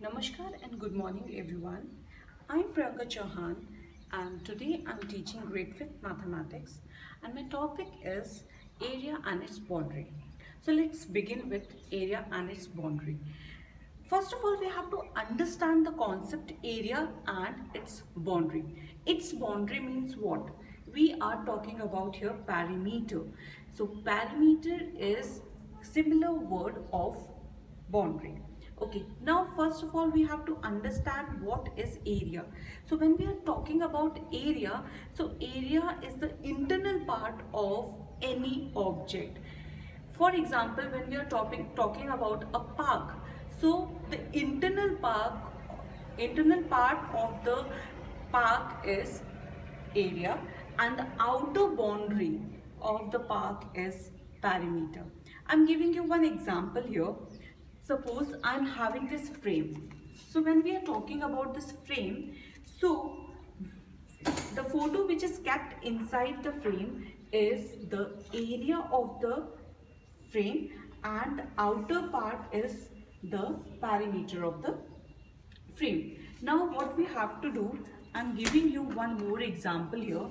Namaskar and good morning everyone. I'm Priyanka Chauhan and today I'm teaching grade 5th mathematics and my topic is area and its boundary. So let's begin with area and its boundary. First of all, we have to understand the concept area and its boundary. Its boundary means what? We are talking about here perimeter. So perimeter is similar word of boundary. Okay, now first of all we have to understand what is area. So when we are talking about area, so area is the internal part of any object. For example, when we are talking about a park, so the internal part of the park is area and the outer boundary of the park is perimeter. I'm giving you one example here. Suppose I'm having this frame. So when we are talking about this frame, so the photo which is kept inside the frame is the area of the frame and the outer part is the perimeter of the frame. Now what we have to do, I'm giving you one more example here.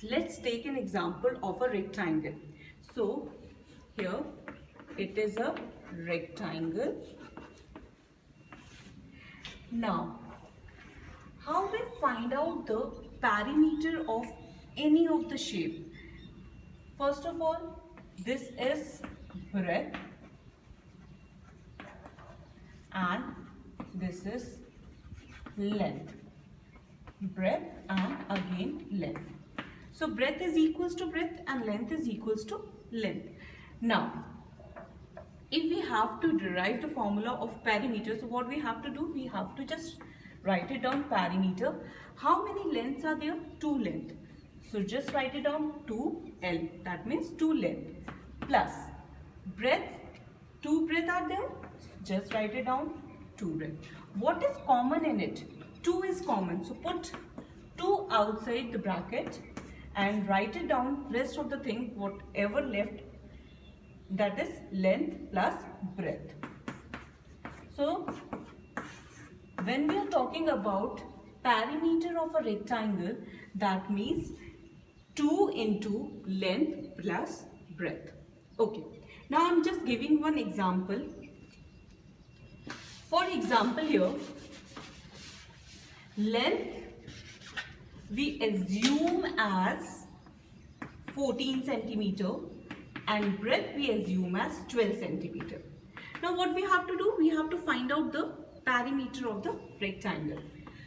Let's take an example of a rectangle. So here it is a rectangle. Now how we find out the perimeter of any of the shape? First of all, this is breadth and this is length. Breadth and again length. So breadth is equals to breadth and length is equals to length. Now, if we have to derive the formula of perimeter, so what we have to do? We have to just write it down perimeter. How many lengths are there? 2 lengths. So just write it down 2L. That means 2 length plus breadth. 2 breadth are there. Just write it down 2 breadth. What is common in it? 2 is common. So put 2 outside the bracket and write it down. Rest of the thing, whatever left, that is length plus breadth. So when we are talking about perimeter of a rectangle, that means 2 into length plus breadth. Okay, now I'm just giving one example. For example here, length we assume as 14 centimeter and breadth we assume as 12 centimeter. Now what we have to do? We have to find out the perimeter of the rectangle.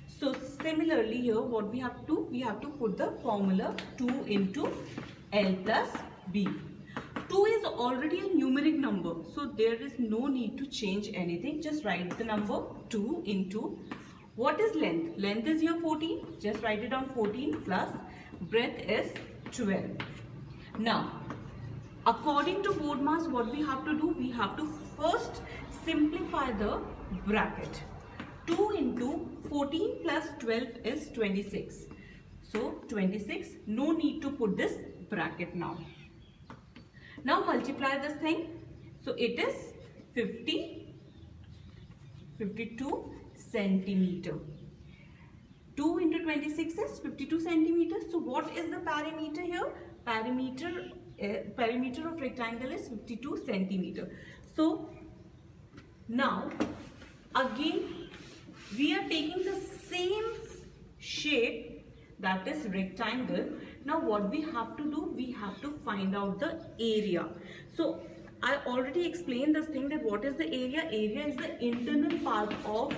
So similarly here what we have to do? We have to put the formula 2 into L plus B. 2 is already a numeric number, so there is no need to change anything. Just write the number 2 into, what is length? Length is here 14. Just write it down 14 plus breadth is 12. Now, according to BODMAS, what we have to do? We have to first simplify the bracket. 2 into 14 plus 12 is 26. So 26, no need to put this bracket now. Now multiply this thing. So it is 52 centimeter. 2 into 26 is 52 centimeters. So what is the perimeter here? Perimeter of rectangle is 52 centimeter. So now again we are taking the same shape, that is rectangle. Now what we have to do? We have to find out the area. So I already explained this thing, that what is the area? Area is the internal part of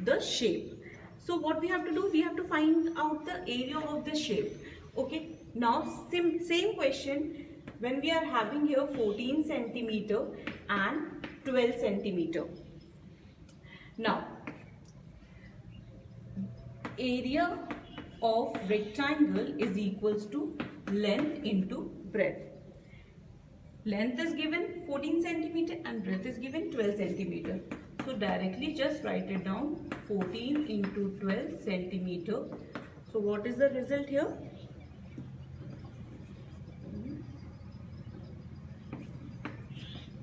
the shape. So what we have to do? We have to find out the area of the shape. Okay, now same question when we are having here 14 centimeter and 12 centimeter. Now area of rectangle is equals to length into breadth. Length is given 14 centimeter and breadth is given 12 centimeter. So directly just write it down, 14 into 12 centimeter. So what is the result here?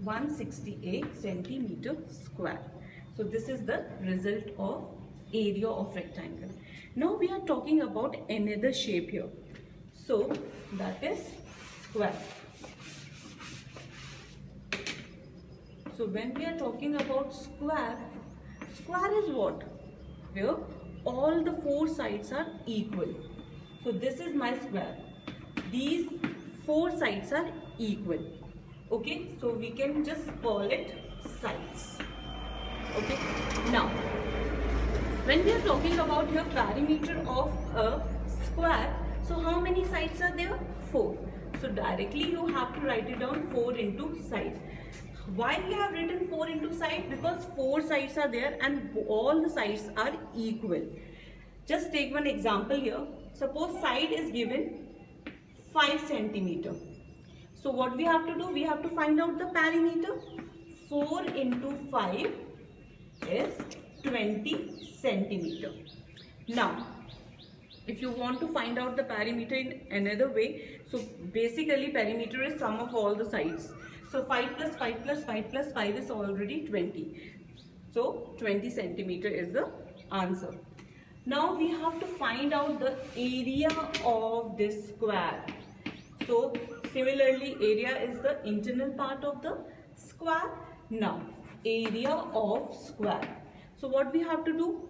168 centimeter square. So this is the result of area of rectangle. Now we are talking about another shape here. So that is square. So when we are talking about square, square is what? Where all the four sides are equal. So this is my square. These four sides are equal. Okay, so we can just call it sides. Okay, now when we are talking about your perimeter of a square, so how many sides are there? 4. So directly you have to write it down 4 into side. Why we have written 4 into side? Because 4 sides are there and all the sides are equal. Just take one example here. Suppose side is given 5 centimeter. So what we have to do? We have to find out the perimeter. 4 into 5 is 20 centimeter. Now, if you want to find out the perimeter in another way, so basically perimeter is sum of all the sides. So 5 plus 5 plus 5 plus 5 is already 20. So 20 centimeter is the answer. Now we have to find out the area of this square. So similarly, area is the internal part of the square. Now area of square. So what we have to do?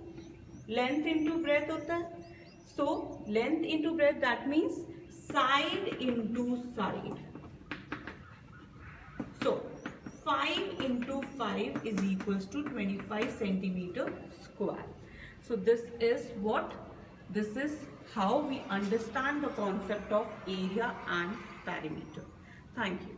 Length into breadth hota hai. So length into breadth, that means side into side. So 5 into 5 is equals to 25 centimeter square. So this is how we understand the concept of area and perimeter. Thank you.